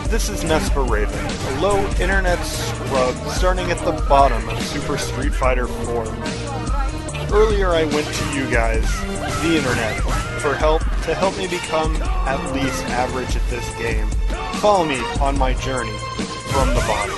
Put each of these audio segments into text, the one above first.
This is Nespa Raven, a low internet scrub starting at the bottom of Super Street Fighter 4. Earlier I went to you guys, the internet, for help to help me become at least average at this game. Follow me on my journey from the bottom.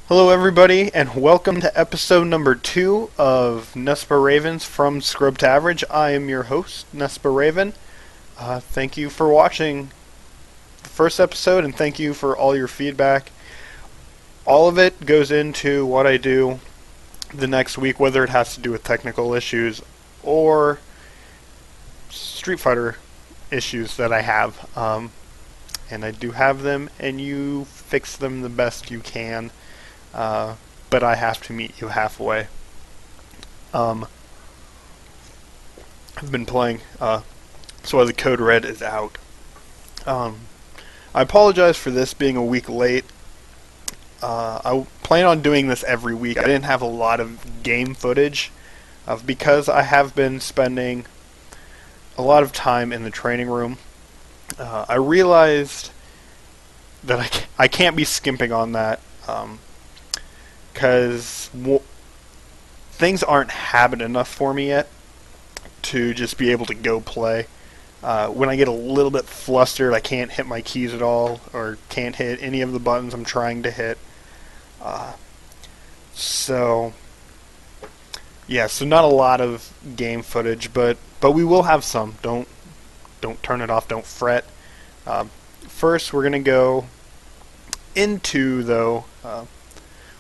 Hello everybody, and welcome to episode number 2 of Nespa Ravens from Scrub to Average. I am your host, Nespa Raven. Thank you for watching the first episode, and thank you for all your feedback. All of it goes into what I do the next week, whether it has to do with technical issues or Street Fighter issues that I have. And I do have them, and you fix them the best you can. But I have to meet you halfway. I've been playing, so the Code Red is out. I apologize for this being a week late. I plan on doing this every week. I didn't have a lot of game footage, because I have been spending a lot of time in the training room. I realized that I can't be skimping on that. Because things aren't habit enough for me yet to just be able to go play. When I get a little bit flustered, I can't hit my keys at all, or can't hit any of the buttons I'm trying to hit. So not a lot of game footage, but we will have some. Don't turn it off. Don't fret. First, we're gonna go into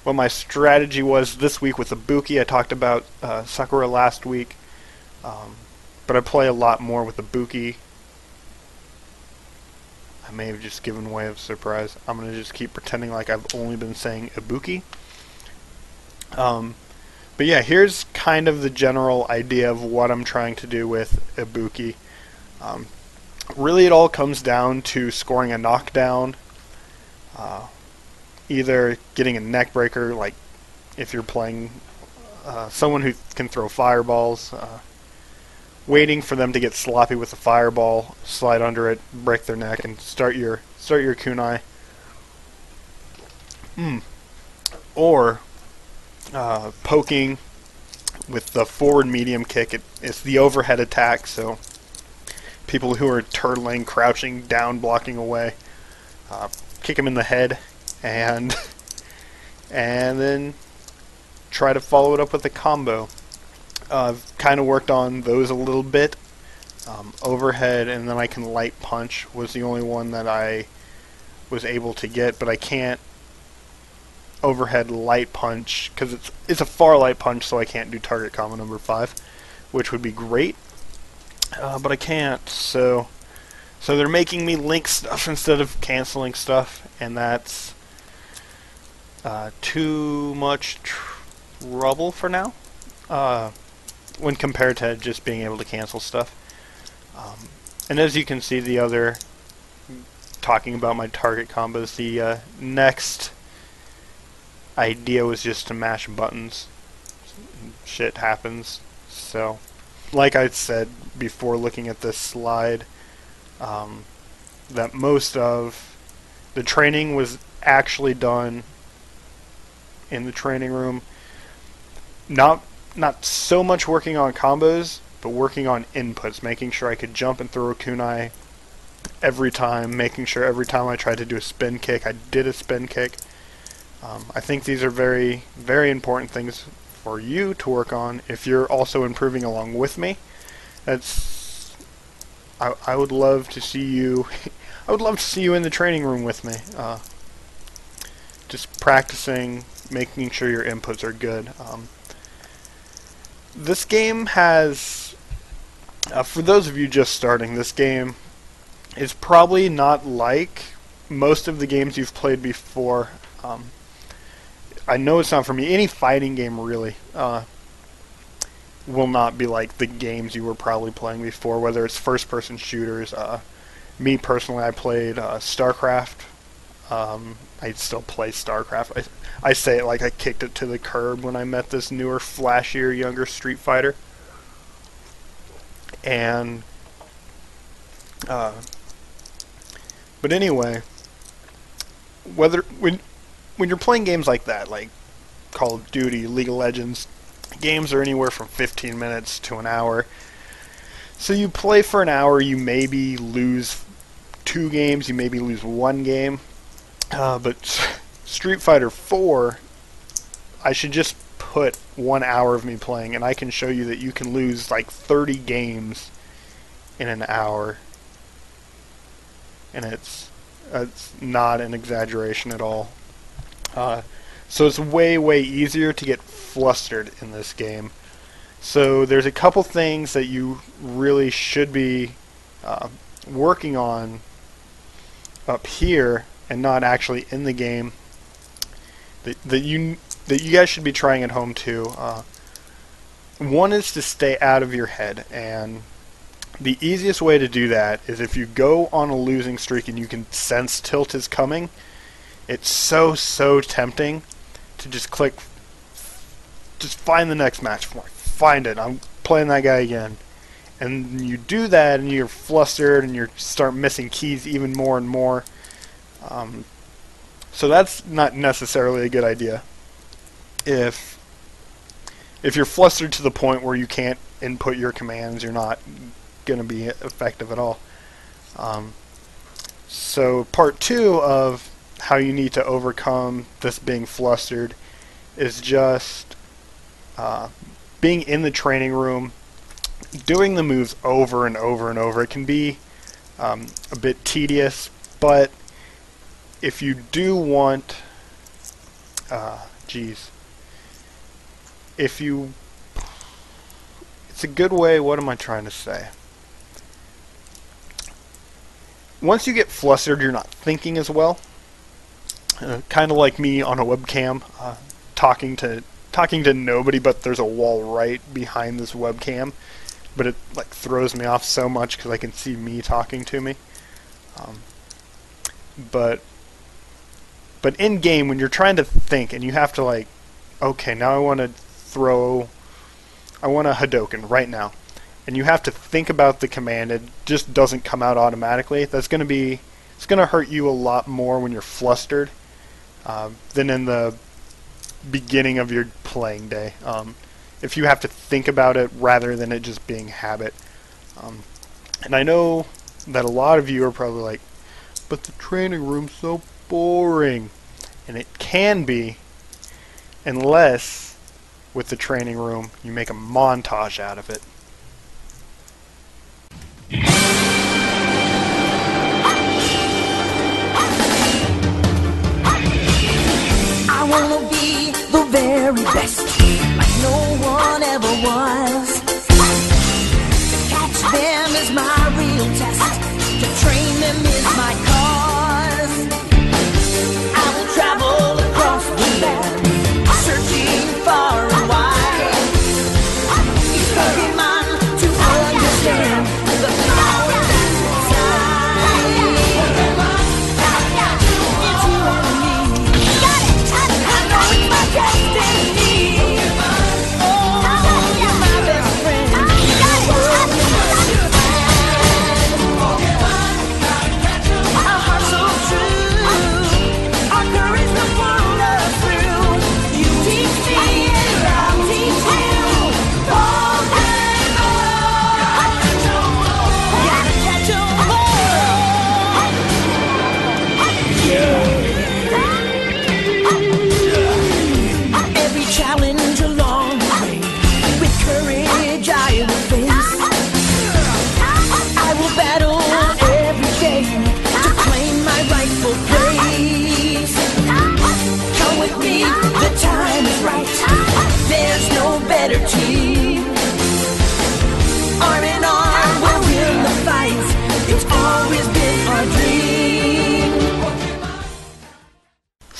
what my strategy was this week with Ibuki. I talked about Sakura last week, but I play a lot more with Ibuki. I may have just given away a surprise. I'm going to just keep pretending like I've only been saying Ibuki. But yeah, here's kind of the general idea of what I'm trying to do with Ibuki. Really, it all comes down to scoring a knockdown, either getting a neck breaker, like if you're playing someone who can throw fireballs, waiting for them to get sloppy with the fireball, slide under it, break their neck, and start your kunai. Or poking with the forward medium kick. It's the overhead attack, so people who are turtling, crouching down, blocking away, kick them in the head, and then try to follow it up with a combo. I've kind of worked on those a little bit. Overhead, and then I can light punch was the only one that I was able to get, but I can't overhead light punch because it's a far light punch, so I can't do target combo number 5, which would be great, but I can't. So they're making me link stuff instead of canceling stuff, and that's too much trouble for now, when compared to just being able to cancel stuff. And as you can see, talking about my target combos, the next idea was just to mash buttons. Shit happens. So, like I said before looking at this slide, that most of the training was actually done in the training room. Not so much working on combos, but working on inputs, making sure I could jump and throw a kunai every time, making sure every time I tried to do a spin kick, I did a spin kick. I think these are very, very important things for you to work on if you're also improving along with me. I would love to see you. I would love to see you in the training room with me, just practicing, making sure your inputs are good. This game has, for those of you just starting, this game is probably not like most of the games you've played before. I know it's not for me. Any fighting game really will not be like the games you were probably playing before, whether it's first-person shooters. Me personally, I played StarCraft. I still play StarCraft. I say it like I kicked it to the curb when I met this newer, flashier, younger Street Fighter. And but anyway, when you're playing games like that, like Call of Duty, League of Legends, games are anywhere from 15 minutes to an hour. So you play for an hour, you maybe lose 2 games, you maybe lose 1 game. But Street Fighter 4, I should just put 1 hour of me playing, and I can show you that you can lose like 30 games in an hour. And it's not an exaggeration at all. So it's way, way easier to get flustered in this game. So there's a couple things that you really should be working on up here and not actually in the game that you guys should be trying at home too. One is to stay out of your head, and the easiest way to do that is if you go on a losing streak and you can sense tilt is coming. It's so tempting to just click, just find the next match for me. Find it. I'm playing that guy again. And you do that and you're flustered and you start missing keys even more and more. So that's not necessarily a good idea. If you're flustered to the point where you can't input your commands, you're not going to be effective at all. So part 2 of how you need to overcome this being flustered is just being in the training room, doing the moves over and over and over. It can be a bit tedious, but if you do want, it's a good way, what am I trying to say? Once you get flustered, you're not thinking as well. Kind of like me on a webcam, talking to nobody, but there's a wall right behind this webcam. But it like throws me off so much because I can see me talking to me. But in game, when you're trying to think and you have to like, okay, now I want to Hadouken right now, and you have to think about the command. It just doesn't come out automatically. It's going to hurt you a lot more when you're flustered than in the beginning of your playing day. If you have to think about it rather than it just being habit. And I know that a lot of you are probably like, but the training room's so boring. And it can be, unless with the training room you make a montage out of it. I wanna be the very best, like no one ever was. To catch them is my real test, to train them is my cause. I will travel across the land, searching far and wide. Each Pokemon to understand the power that's inside. It's you and me. I know it's my destiny. Oh, you're my best friend.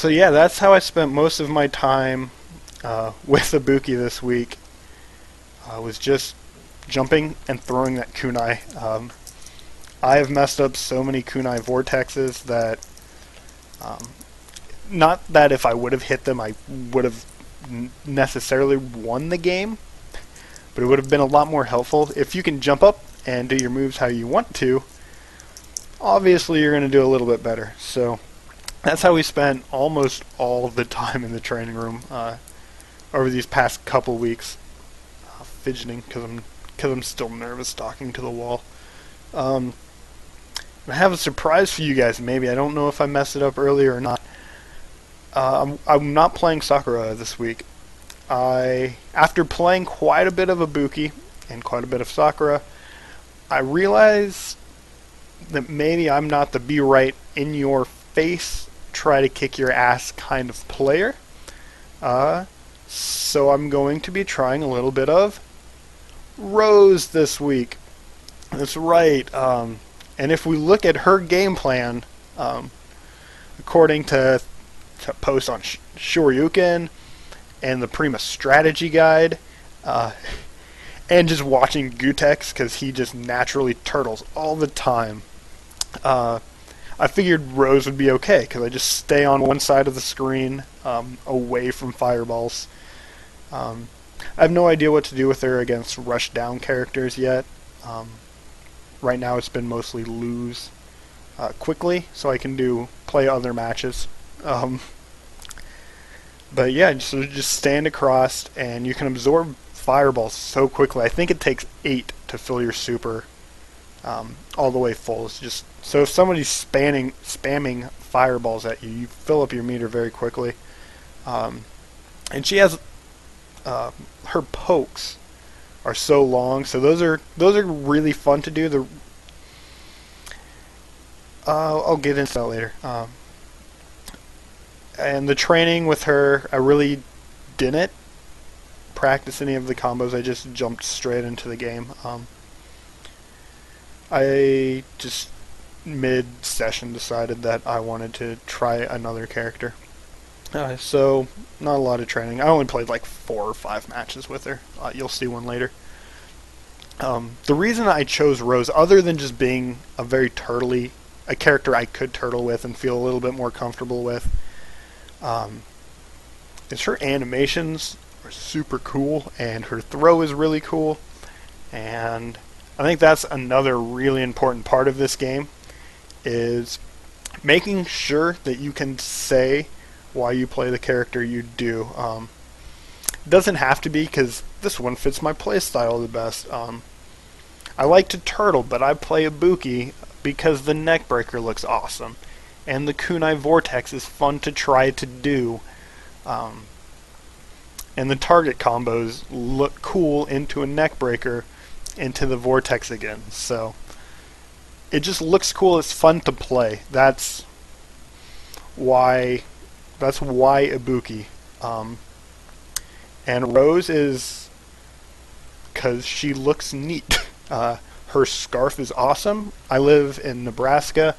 So yeah, that's how I spent most of my time with Ibuki this week. I was just jumping and throwing that kunai. I have messed up so many kunai vortexes that, not that if I would have hit them I would have necessarily won the game, but it would have been a lot more helpful. If you can jump up and do your moves how you want to, obviously you're going to do a little bit better. So that's how we spent almost all of the time in the training room over these past couple weeks, fidgeting because I'm still nervous talking to the wall. I have a surprise for you guys. Maybe I don't know if I messed it up earlier or not. I'm not playing Sakura this week. After playing quite a bit of Ibuki and quite a bit of Sakura, I realized that maybe I'm not the be right in your face, try to kick your ass kind of player. So I'm going to be trying a little bit of Rose this week. That's right. And if we look at her game plan, according to posts on Shoryuken and the Prima Strategy Guide, and just watching Gutex because he just naturally turtles all the time, I figured Rose would be okay because I just stay on one side of the screen, away from fireballs. I have no idea what to do with her against rush down characters yet. Right now it's been mostly lose quickly so I can play other matches. But yeah, so just stand across and you can absorb fireballs so quickly. I think it takes 8 to fill your super all the way full. It's just so if somebody's spamming fireballs at you, you fill up your meter very quickly. And she has her pokes are so long, so those are really fun to do. I'll get into that later. And the training with her, I really didn't practice any of the combos. I just jumped straight into the game. I just mid-session decided that I wanted to try another character. So, not a lot of training. I only played like 4 or 5 matches with her. You'll see one later. The reason I chose Rose, other than just being a character I could turtle with and feel a little bit more comfortable with, is her animations are super cool, and her throw is really cool, and I think that's another really important part of this game, is making sure that you can say why you play the character you do. It doesn't have to be, because this one fits my playstyle the best. I like to turtle, but I play Ibuki because the neckbreaker looks awesome, and the kunai vortex is fun to try to do, and the target combos look cool into a neckbreaker into the vortex again. So it just looks cool. It's fun to play. That's why Ibuki. And Rose is because she looks neat. Her scarf is awesome. I live in Nebraska.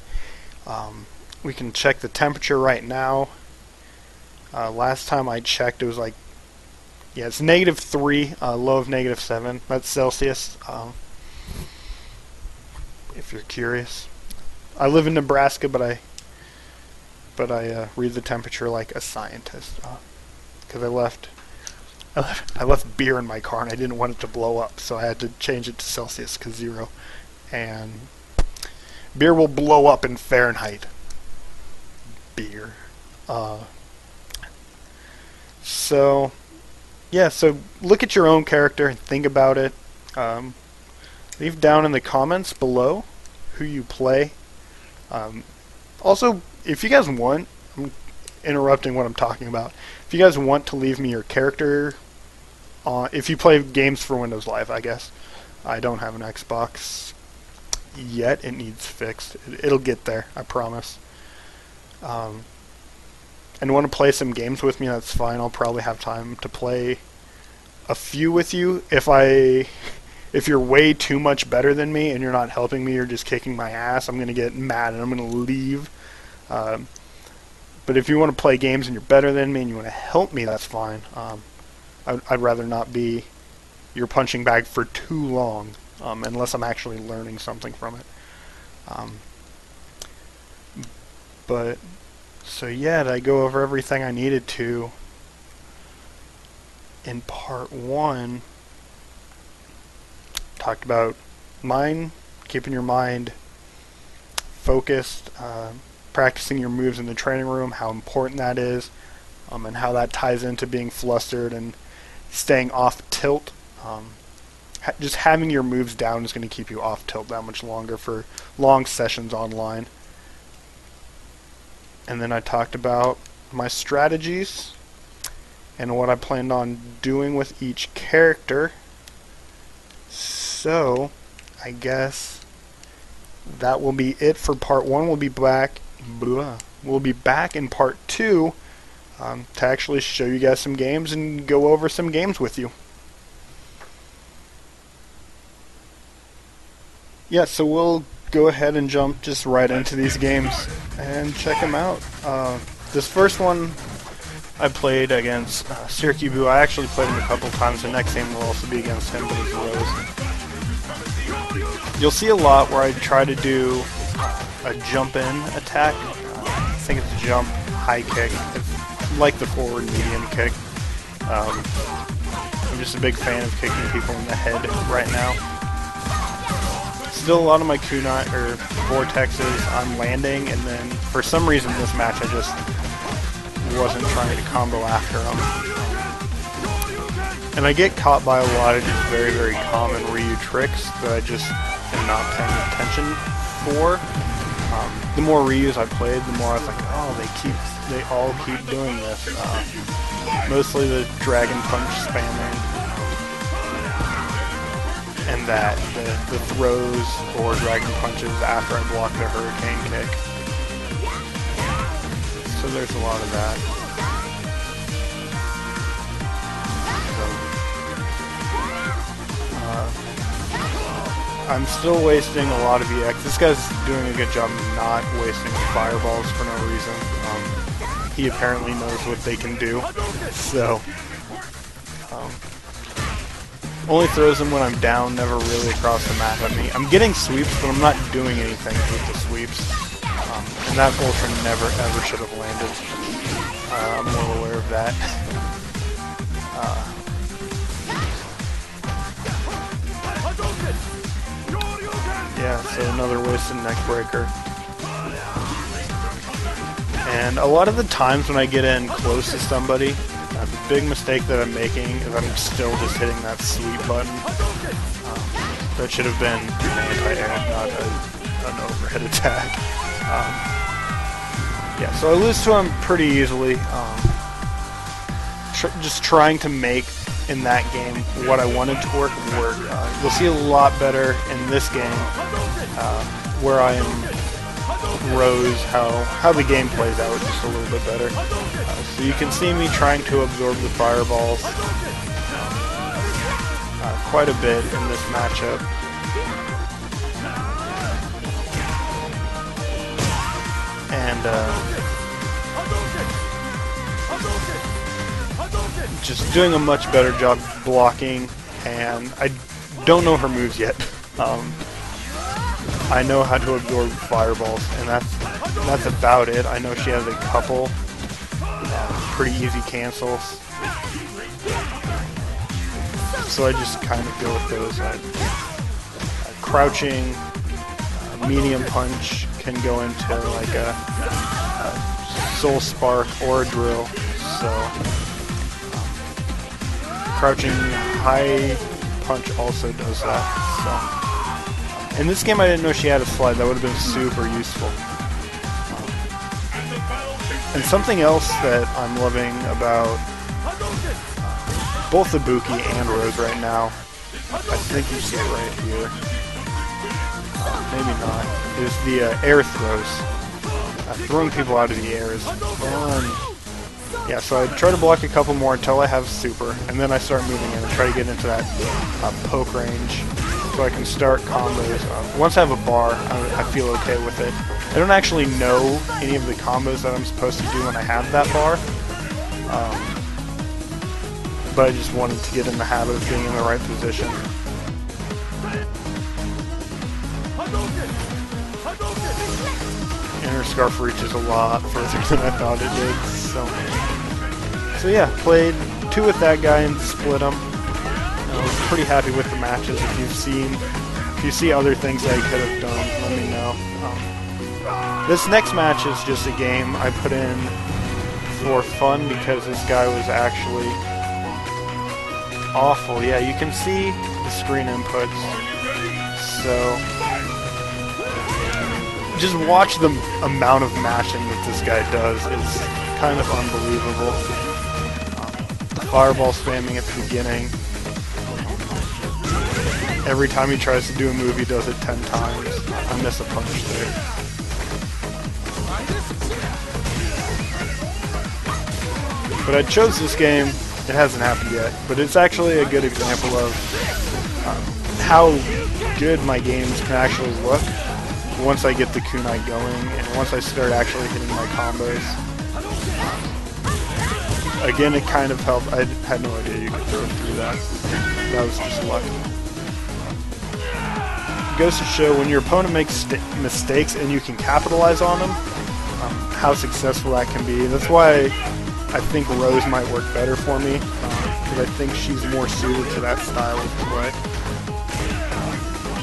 We can check the temperature right now. Last time I checked, it was like, yeah, it's -3, low of -7. That's Celsius. If you're curious, I live in Nebraska, but I read the temperature like a scientist, because I left beer in my car and I didn't want it to blow up, so I had to change it to Celsius because 0, and beer will blow up in Fahrenheit. Beer. So yeah, so look at your own character and think about it. Leave down in the comments below who you play. Also, if you guys want, I'm interrupting what I'm talking about. If you guys want to leave me your character, if you play games for Windows Live, I guess. I don't have an Xbox yet. It needs fixed. It'll get there, I promise. And want to play some games with me, that's fine. I'll probably have time to play a few with you. If you're way too much better than me and you're not helping me, you're just kicking my ass, I'm going to get mad and I'm going to leave. But if you want to play games and you're better than me and you want to help me, that's fine. I'd rather not be your punching bag for too long, unless I'm actually learning something from it. But, so yeah, did I go over everything I needed to in part 1? Talked about keeping your mind focused, practicing your moves in the training room, how important that is, and how that ties into being flustered and staying off tilt. Just having your moves down is going to keep you off tilt that much longer for long sessions online. And then I talked about my strategies and what I planned on doing with each character. So, I guess that will be it for part 1. We'll be back in part 2 to actually show you guys some games and go over some games with you. Yeah, so we'll go ahead and jump just right into these games and check them out. This first one I played against Sirkibu. I actually played him a couple times. The next game will also be against him, but it's Rose. You'll see a lot where I try to do a jump-in attack. I think it's jump, high kick. It's like the forward medium kick. I'm just a big fan of kicking people in the head right now. Still a lot of my kunai or vortexes I'm landing, and then for some reason this match I just wasn't trying to combo after them. And I get caught by a lot of just very, very common Ryu tricks that I just am not paying attention for. The more Ryus I played, the more I was like, oh, they all keep doing this. Mostly the Dragon Punch spamming. And that, the throws or Dragon Punches after I block the Hurricane kick. So there's a lot of that. I'm still wasting a lot of EX. This guy's doing a good job not wasting fireballs for no reason. He apparently knows what they can do. So, only throws them when I'm down, never really across the map at me. I'm getting sweeps, but I'm not doing anything with the sweeps. And that Ultra never ever should have landed. I'm well aware of that. Yeah, so another wasted neck breaker. And a lot of the times when I get in close to somebody, the big mistake that I'm making is I'm still just hitting that sweep button. That should have been an anti-air, not an overhead attack. Yeah, so I lose to him pretty easily. Just trying to make in that game what I wanted to work. You'll see a lot better in this game where I am Rose, how the game plays out just a little bit better. So you can see me trying to absorb the fireballs quite a bit in this matchup. And just doing a much better job blocking, and I don't know her moves yet. I know how to absorb fireballs, and that's about it. I know she has a couple pretty easy cancels, so I just kind of go with those. Crouching, medium punch can go into like a soul spark or a drill. So crouching high punch also does that. So. In this game I didn't know she had a slide. That would have been super useful. And something else that I'm loving about both Ibuki and Rose right now, I think you see it right here, maybe not, is the air throws. Throwing people out of the air is fun. Yeah, so I try to block a couple more until I have super, and then I start moving in and try to get into that poke range so I can start combos. Once I have a bar, I feel okay with it. I don't actually know any of the combos that I'm supposed to do when I have that bar, but I just wanted to get in the habit of being in the right position. Inner scarf reaches a lot further than I thought it did, so yeah, played 2 with that guy and split him. I was pretty happy with the matches. If you see other things I could have done, let me know. This next match is just a game I put in for fun because this guy was actually awful. Yeah, you can see the screen inputs. So just watch the amount of mashing that this guy does. It's kind of unbelievable. Fireball spamming at the beginning. Every time he tries to do a move, he does it 10 times. I miss a punch there. But I chose this game. It hasn't happened yet, but it's actually a good example of how good my games can actually look once I get the kunai going and once I start actually hitting my combos. Again, it kind of helped. I had no idea you could throw it through that. That was just luck. It goes to show when your opponent makes mistakes and you can capitalize on them, how successful that can be. That's why I think Rose might work better for me, because I think she's more suited to that style of play.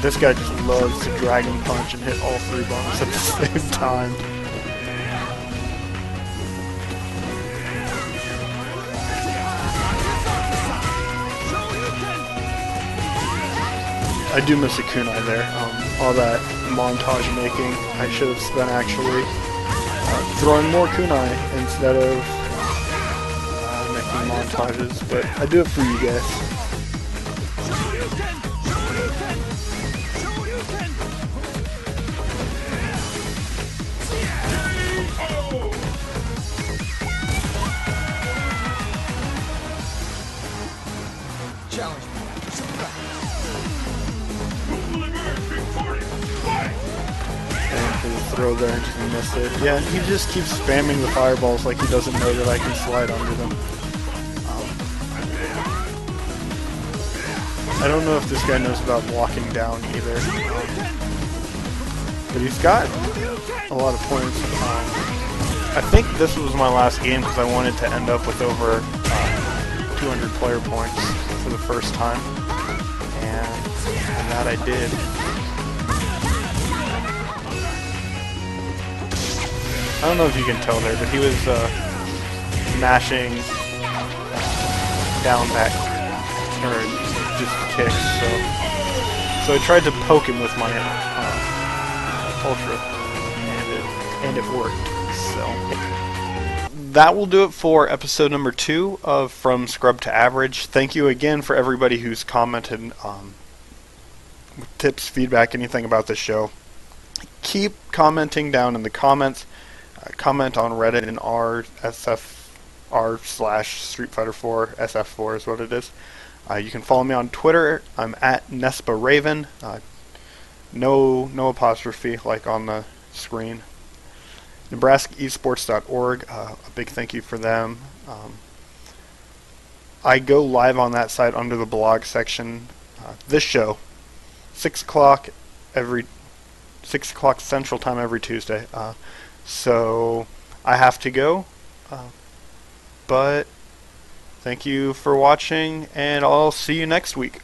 This guy just loves to dragon punch and hit all 3 buttons at the same time. I do miss a kunai there. All that montage making, I should have spent actually throwing more kunai instead of making montages, but I do it for you guys. Throw there and just missed it. Yeah, he just keeps spamming the fireballs like he doesn't know that I can slide under them. I don't know if this guy knows about walking down either. But he's got a lot of points. I think this was my last game because I wanted to end up with over 200 player points for the first time. And that I did. I don't know if you can tell there, but he was mashing down back, or just kicks, so I tried to poke him with my Ultra, and it worked, so. That will do it for episode number 2 of From Scrub to Average. Thank you again for everybody who's commented with tips, feedback, anything about the show. Keep commenting down in the comments. Comment on Reddit in r/Street Fighter 4 SF4 is what it is. You can follow me on Twitter. I'm at Nespa Raven. No apostrophe like on the screen. NebraskaEsports.org. A big thank you for them. I go live on that site under the blog section. This show, 6 o'clock Central Time every Tuesday. So I have to go, but thank you for watching, and I'll see you next week.